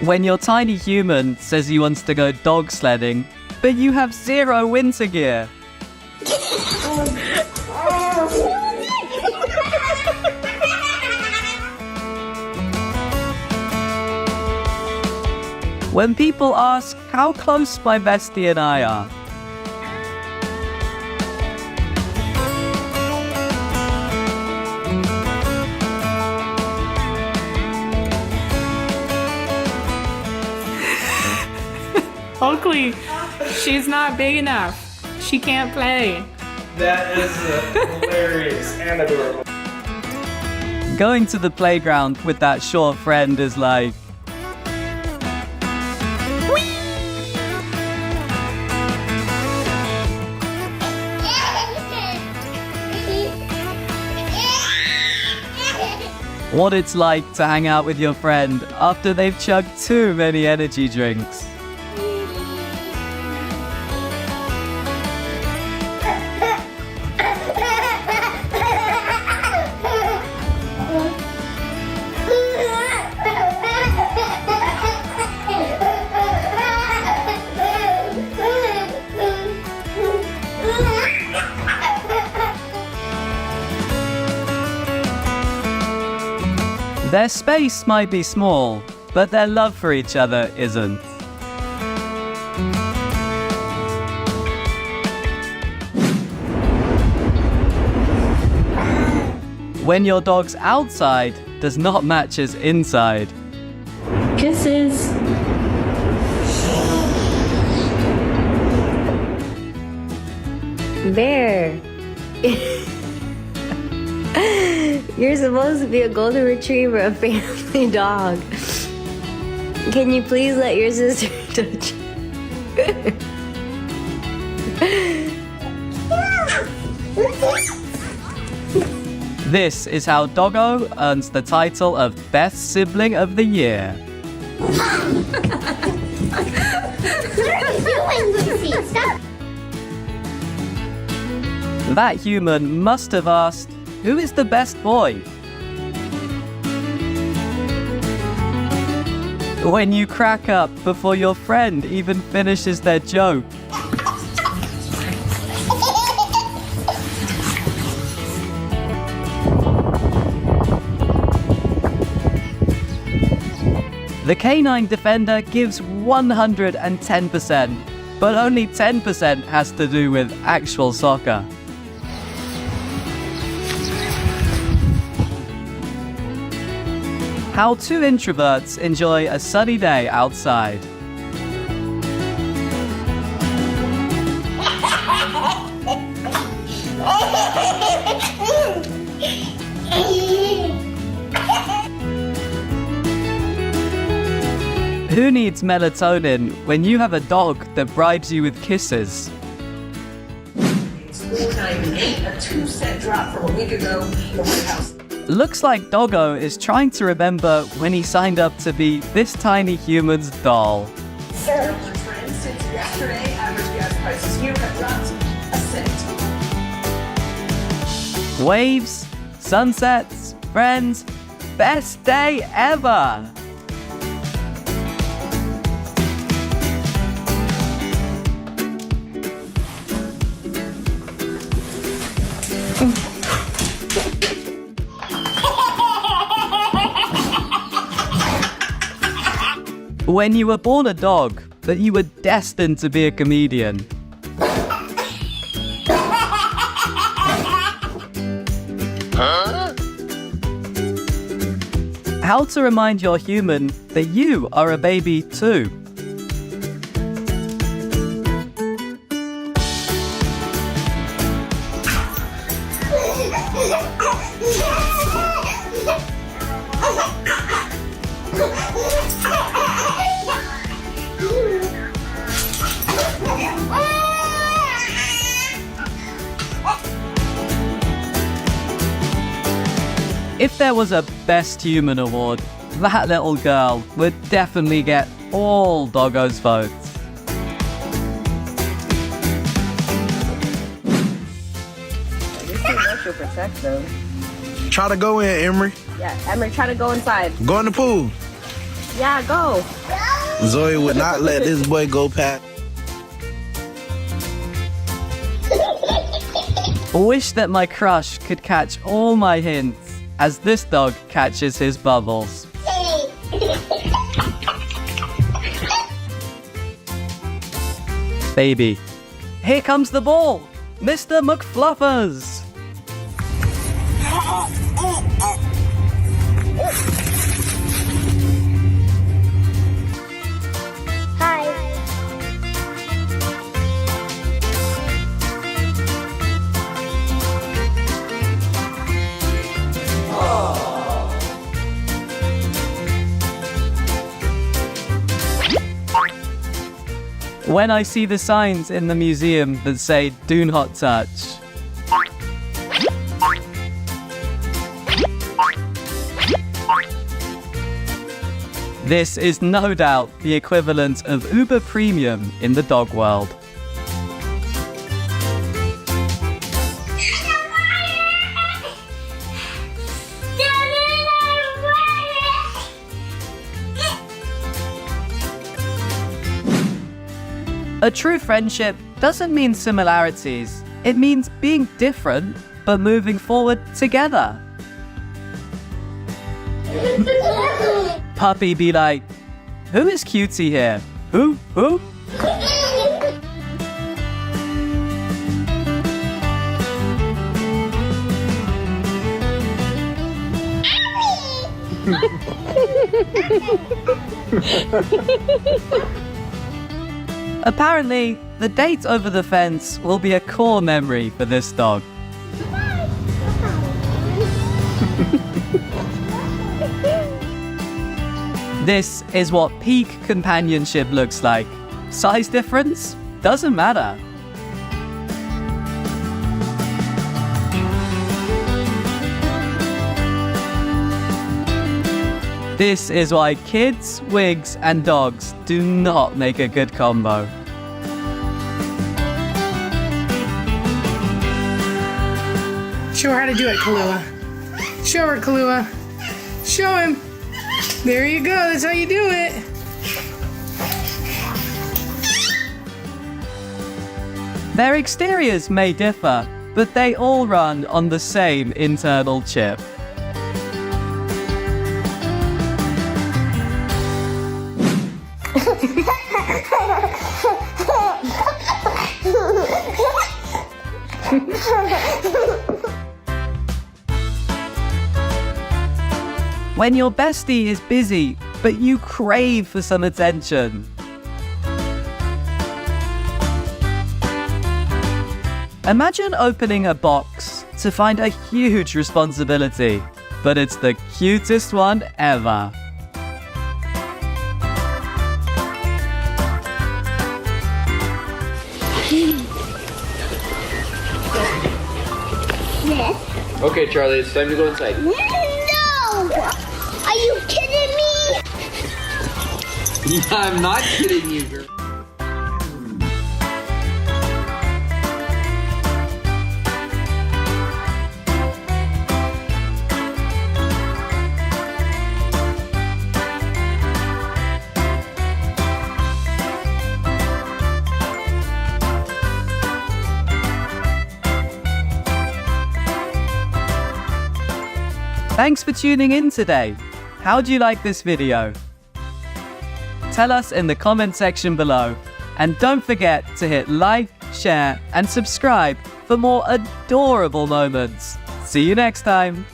When your tiny human says he wants to go dog sledding, but you have 0 winter gear. When people ask how close my bestie and I are. Oakley, she's not big enough. She can't play. That is hilarious and adorable. Going to the playground with that short friend is like... what it's like to hang out with your friend after they've chugged too many energy drinks. Their space might be small, but their love for each other isn't. When your dog's outside does not match his inside. Kisses. Bear. You're supposed to be a golden retriever, a family dog. Can you please let your sister touch? This is how Doggo earns the title of Best Sibling of the Year. That human must have asked, who is the best boy? When you crack up before your friend even finishes their joke. The canine defender gives 110%, but only 10% has to do with actual soccer. How 2 introverts enjoy a sunny day outside. Who needs melatonin when you have a dog that bribes you with kisses? School 98, a 2-cent drop from a week ago. The White House. Looks like Doggo is trying to remember when he signed up to be this tiny human's doll. Trend since yesterday, average gas prices here have dropped a cent. Waves, sunsets, friends, best day ever! When you were born a dog, but you were destined to be a comedian. How to remind your human that you are a baby too. If there was a Best Human award, that little girl would definitely get all Doggo's votes. This is what you'll protect them. Try to go in, Emery. Yeah, Emery, try to go inside. Go in the pool. Yeah, go. Zoe would not let this boy go past. Wish that my crush could catch all my hints as this dog catches his bubbles. Baby, here comes the ball, Mr. McFluffers. When I see the signs in the museum that say "Do not touch," this is no doubt the equivalent of Uber Premium in the dog world. A true friendship doesn't mean similarities. It means being different, but moving forward together. Puppy be like, who is cutie here? Who? Apparently, the date over the fence will be a core memory for this dog. This is what peak companionship looks like. Size difference? Doesn't matter. This is why kids, wigs, and dogs do not make a good combo. Show her how to do it, Kahlua. Show her, Kahlua. Show him. There you go. That's how you do it. Their exteriors may differ, but they all run on the same internal chip. When your bestie is busy, but you crave for some attention. Imagine opening a box to find a huge responsibility, but it's the cutest one ever. Okay, Charlie, it's time to go inside. No! Are you kidding me? I'm not kidding you, girl. Thanks for tuning in today. How'd you like this video? Tell us in the comment section below. And don't forget to hit like, share, and subscribe for more adorable moments. See you next time.